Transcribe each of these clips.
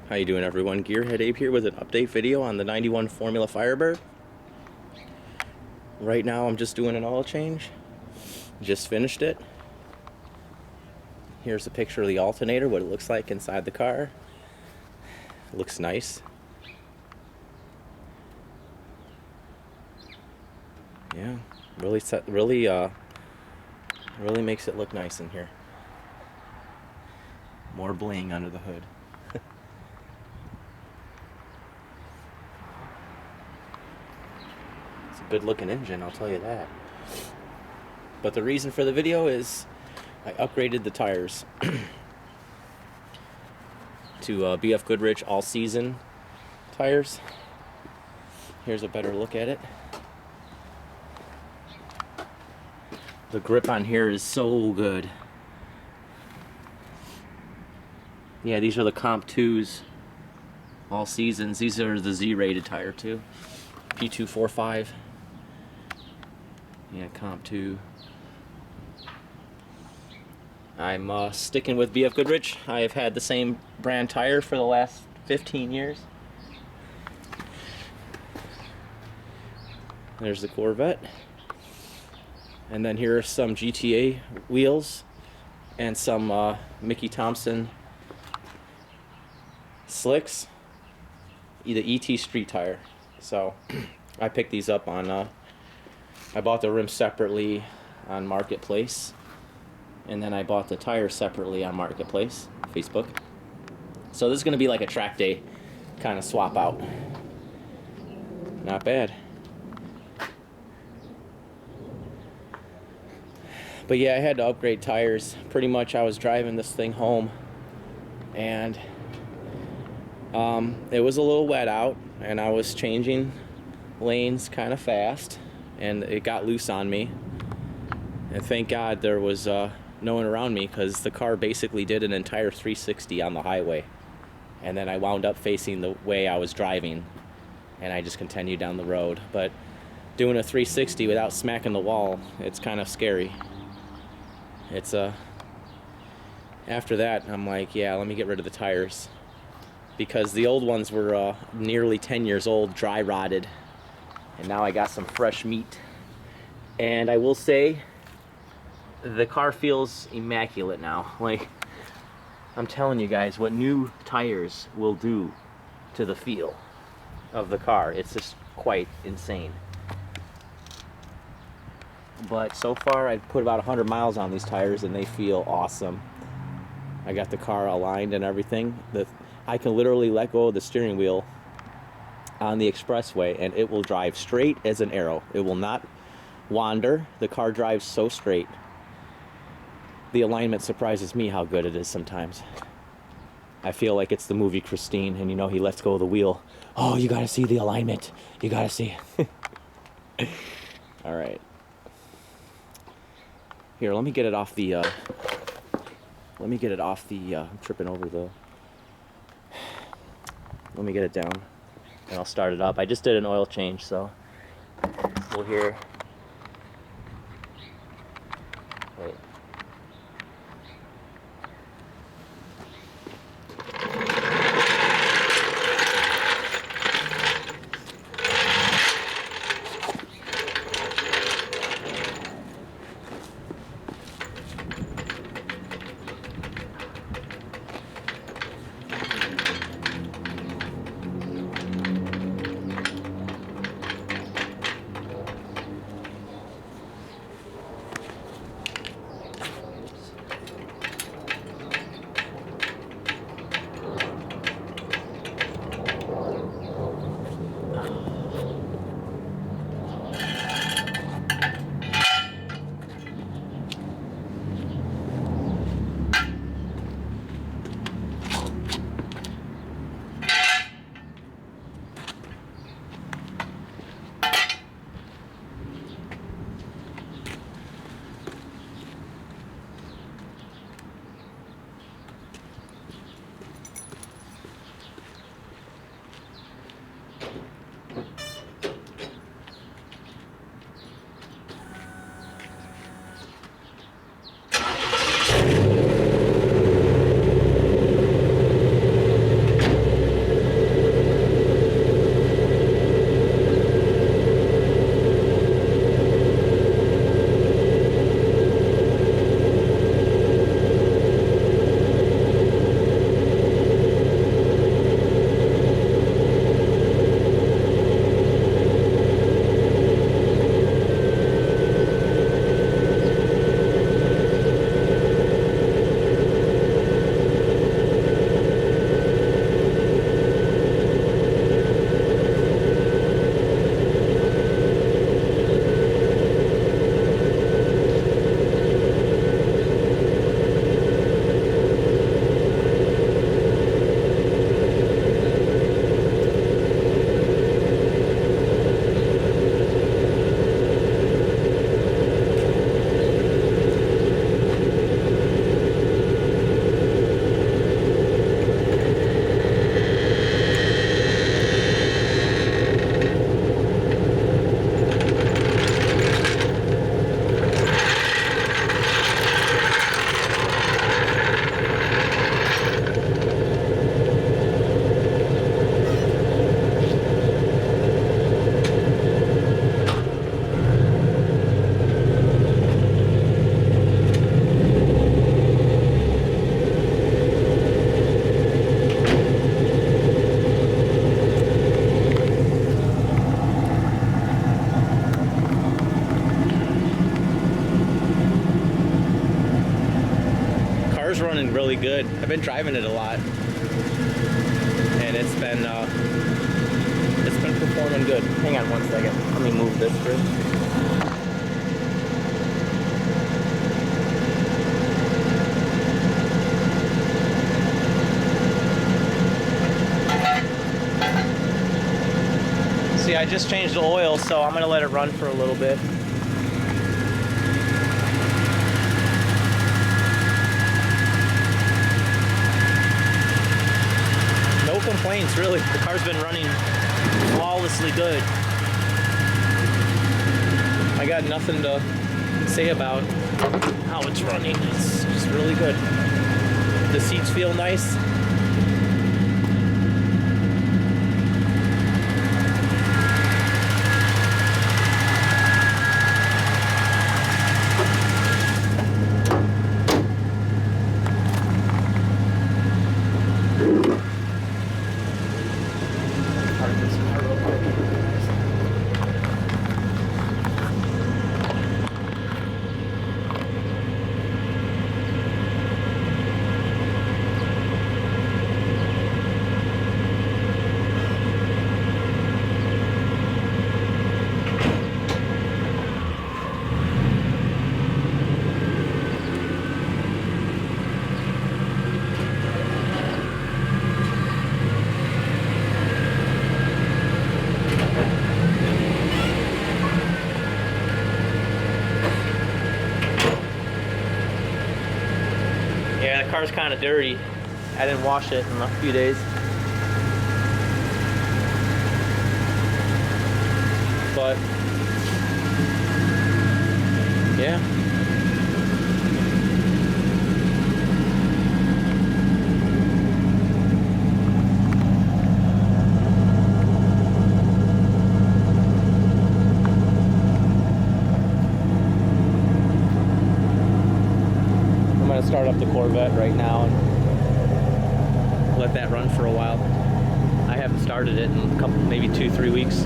How you doing, everyone? Gearhead Abe here with an update video on the 91 Formula Firebird. Right now I'm just doing an oil change. Just finished it. Here's a picture of the alternator, what it looks like inside the car. It looks nice. Yeah, really makes it look nice in here. More bling under the hood. It's a good looking engine, I'll tell you that. But the reason for the video is I upgraded the tires to BF Goodrich all season tires. Here's a better look at it. The grip on here is so good. Yeah, these are the Comp 2s, all seasons. These are the Z-rated tire too. P245. Yeah, Comp 2. I'm sticking with BF Goodrich. I have had the same brand tire for the last 15 years. There's the Corvette. And then here are some GTA wheels and some Mickey Thompson slicks, the ET Street tire. So I picked these up on, I bought the rims separately on Marketplace, and then I bought the tires separately on Marketplace, Facebook. So this is going to be like a track day kind of swap out. Not bad. But yeah, I had to upgrade tires. Pretty much I was driving this thing home, and it was a little wet out, and I was changing lanes kind of fast, and it got loose on me. And thank God there was no one around me, because the car basically did an entire 360 on the highway. And then I wound up facing the way I was driving, and I just continued down the road. But doing a 360 without smacking the wall, it's kind of scary. It's after that I'm like, yeah, let me get rid of the tires, because the old ones were nearly 10 years old, dry rotted, and now I got some fresh meat. And I will say the car feels immaculate now. Like, I'm telling you guys what new tires will do to the feel of the car. It's just quite insane. But so far I've put about 100 miles on these tires and they feel awesome. I got the car aligned and everything. I can literally let go of the steering wheel on the expressway and it will drive straight as an arrow. It will not wander. The car drives so straight. The alignment surprises me how good it is sometimes. I feel like it's the movie Christine, and you know, he lets go of the wheel. Oh, you gotta see the alignment. You gotta see. All right. Here, let me get it off the, I'm tripping over the, let me get it down, and I'll start it up. I just did an oil change, so we'll hear, wait. really good. I've been driving it a lot, and it's been performing good. Hang on one second. Let me move this first. See, I just changed the oil, so I'm gonna let it run for a little bit. No complaints, really. The car's been running flawlessly good. I got nothing to say about how it's running. It's just really good. The seats feel nice. Yeah, the car's kind of dirty. I didn't wash it in a few days. But, yeah. Start up the Corvette right now and let that run for a while. I haven't started it in a couple, maybe 2-3 weeks.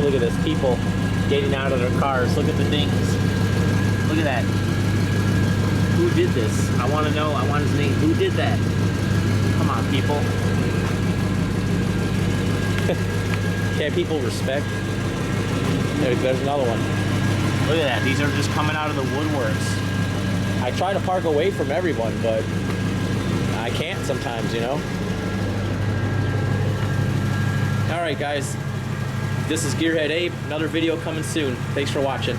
Look at this, people getting out of their cars. Look at the dings. Look at that. Who did this? I want to know. I want his name. Who did that? Come on, people. Can't people respect? There's another one. Look at that. These are just coming out of the woodworks. I try to park away from everyone, but I can't sometimes, you know? Alright guys, this is Gearhead Abe. Another video coming soon. Thanks for watching.